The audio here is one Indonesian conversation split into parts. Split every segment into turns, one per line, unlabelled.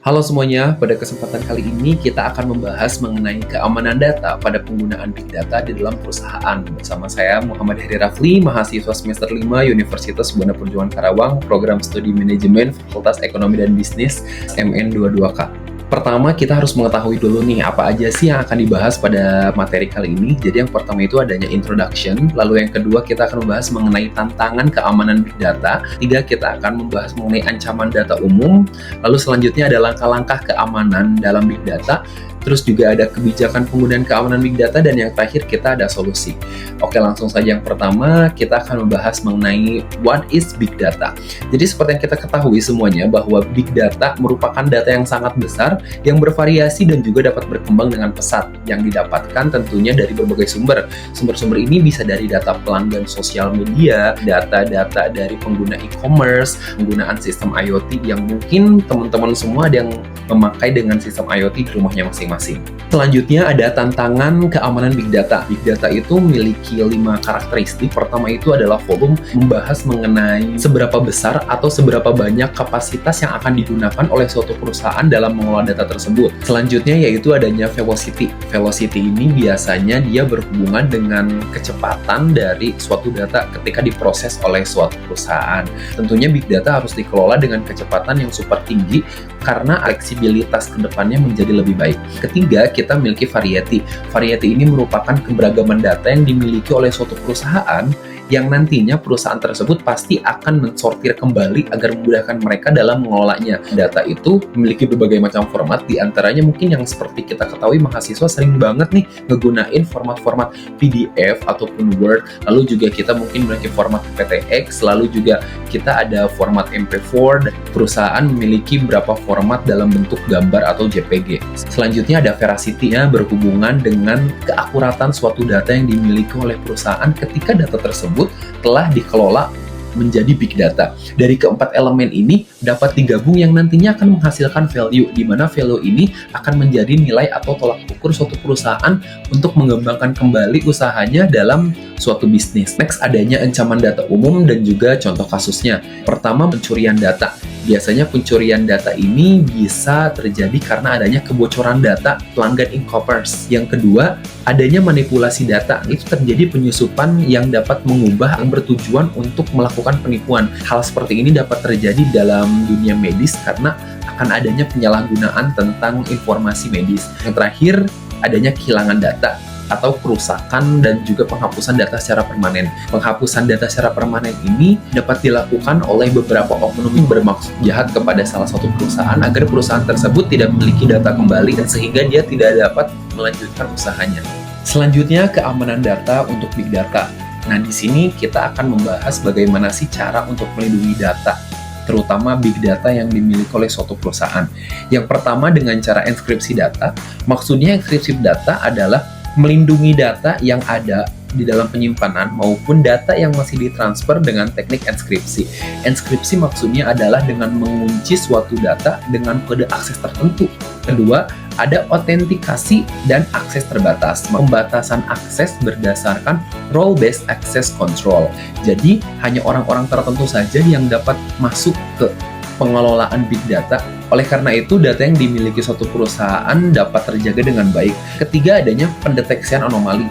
Halo semuanya, pada kesempatan kali ini kita akan membahas mengenai keamanan data pada penggunaan Big Data di dalam perusahaan. Bersama saya Muhammad Heri Rafli, mahasiswa semester 5 Universitas Buana Perjuangan Karawang, program studi manajemen Fakultas Ekonomi dan Bisnis MN22K. Pertama, kita harus mengetahui dulu nih, apa aja sih yang akan dibahas pada materi kali ini. Jadi yang pertama itu adanya introduction, lalu yang kedua kita akan membahas mengenai tantangan keamanan Big Data, tiga kita akan membahas mengenai ancaman data umum, lalu selanjutnya ada langkah-langkah keamanan dalam Big Data, terus juga ada kebijakan penggunaan keamanan Big Data, dan yang terakhir kita ada solusi. Oke, langsung saja yang pertama, kita akan membahas mengenai what is Big Data. Jadi seperti yang kita ketahui semuanya bahwa Big Data merupakan data yang sangat besar, yang bervariasi dan juga dapat berkembang dengan pesat, yang didapatkan tentunya dari berbagai sumber. Sumber-sumber ini bisa dari data pelanggan sosial media, data-data dari pengguna e-commerce, penggunaan sistem IoT yang mungkin teman-teman semua ada yang memakai dengan sistem IoT di rumahnya masing-masing. Selanjutnya ada tantangan keamanan Big Data. Big Data itu memiliki 5 karakteristik. Pertama itu adalah volume, membahas mengenai seberapa besar atau seberapa banyak kapasitas yang akan digunakan oleh suatu perusahaan dalam mengelola data tersebut. Selanjutnya yaitu adanya velocity. Velocity ini biasanya dia berhubungan dengan kecepatan dari suatu data ketika diproses oleh suatu perusahaan. Tentunya Big Data harus dikelola dengan kecepatan yang super tinggi karena fleksibilitas kedepannya menjadi lebih baik. Ketiga, kita memiliki variety. Variety ini merupakan keberagaman data yang dimiliki oleh suatu perusahaan yang nantinya perusahaan tersebut pasti akan mensortir kembali agar memudahkan mereka dalam mengelolanya. Data itu memiliki berbagai macam format, diantaranya mungkin yang seperti kita ketahui mahasiswa sering banget nih ngegunain format-format PDF ataupun Word, lalu juga kita mungkin memiliki format PTX, lalu juga kita ada format MP4, perusahaan memiliki beberapa format dalam bentuk gambar atau JPG. Selanjutnya ada veracity-nya, berhubungan dengan keakuratan suatu data yang dimiliki oleh perusahaan ketika data tersebut telah dikelola menjadi Big Data. Dari keempat elemen ini dapat digabung yang nantinya akan menghasilkan value, di mana value ini akan menjadi nilai atau tolak ukur suatu perusahaan untuk mengembangkan kembali usahanya dalam suatu bisnis. Next, adanya ancaman data umum dan juga contoh kasusnya. Pertama, pencurian data. Biasanya pencurian data ini bisa terjadi karena adanya kebocoran data pelanggan e-commerce. Yang kedua, adanya manipulasi data. Itu terjadi penyusupan yang dapat mengubah yang bertujuan untuk melakukan penipuan. Hal seperti ini dapat terjadi dalam dunia medis karena akan adanya penyalahgunaan tentang informasi medis. Yang terakhir, adanya kehilangan data atau kerusakan dan juga penghapusan data secara permanen. Penghapusan data secara permanen ini dapat dilakukan oleh beberapa oknum yang bermaksud jahat kepada salah satu perusahaan agar perusahaan tersebut tidak memiliki data kembali dan sehingga dia tidak dapat melanjutkan usahanya. Selanjutnya, keamanan data untuk Big Data. Nah, di sini kita akan membahas bagaimana sih cara untuk melindungi data, terutama Big Data yang dimiliki oleh suatu perusahaan. Yang pertama dengan cara enkripsi data. Maksudnya enkripsi data adalah melindungi data yang ada di dalam penyimpanan maupun data yang masih ditransfer dengan teknik enkripsi. Enkripsi maksudnya adalah dengan mengunci suatu data dengan kode akses tertentu. Kedua, ada autentikasi dan akses terbatas. Pembatasan akses berdasarkan role-based access control. Jadi, hanya orang-orang tertentu saja yang dapat masuk ke pengelolaan Big Data. Oleh karena itu, data yang dimiliki suatu perusahaan dapat terjaga dengan baik. Ketiga, adanya pendeteksian anomali.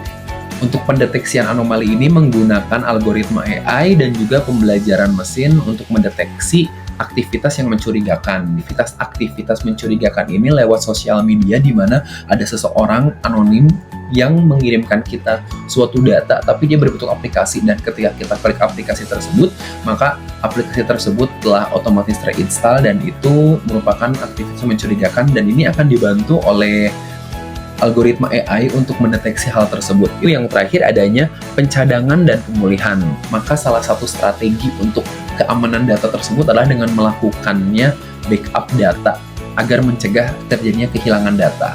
Untuk pendeteksian anomali ini menggunakan algoritma AI dan juga pembelajaran mesin untuk mendeteksi aktivitas yang mencurigakan. Aktivitas mencurigakan ini lewat sosial media di mana ada seseorang anonim yang mengirimkan kita suatu data, tapi dia berbentuk aplikasi, dan ketika kita klik aplikasi tersebut, maka aplikasi tersebut telah otomatis terinstall dan itu merupakan aktivitas mencurigakan, dan ini akan dibantu oleh algoritma AI untuk mendeteksi hal tersebut. Itu yang terakhir, adanya pencadangan dan pemulihan. Maka salah satu strategi untuk keamanan data tersebut adalah dengan melakukannya backup data agar mencegah terjadinya kehilangan data.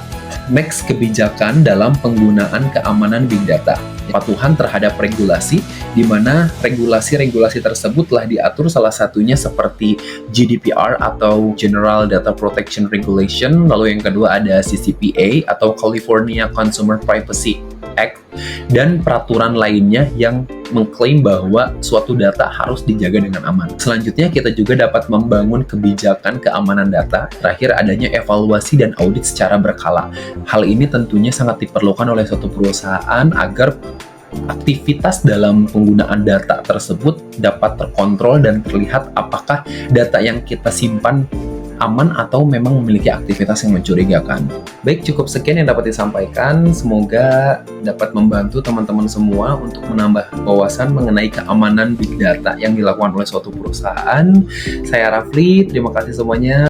Next, kebijakan dalam penggunaan keamanan Big Data. Kepatuhan terhadap regulasi, di mana regulasi-regulasi tersebut telah diatur salah satunya seperti GDPR atau General Data Protection Regulation, lalu yang kedua ada CCPA atau California Consumer Privacy Act, dan peraturan lainnya yang mengklaim bahwa suatu data harus dijaga dengan aman. Selanjutnya, kita juga dapat membangun kebijakan keamanan data. Terakhir, adanya evaluasi dan audit secara berkala. Hal ini tentunya sangat diperlukan oleh suatu perusahaan agar aktivitas dalam penggunaan data tersebut dapat terkontrol dan terlihat apakah data yang kita simpan aman atau memang memiliki aktivitas yang mencurigakan. Baik, cukup sekian yang dapat disampaikan. Semoga dapat membantu teman-teman semua untuk menambah wawasan mengenai keamanan big data yang dilakukan oleh suatu perusahaan. Saya Rafli, terima kasih semuanya.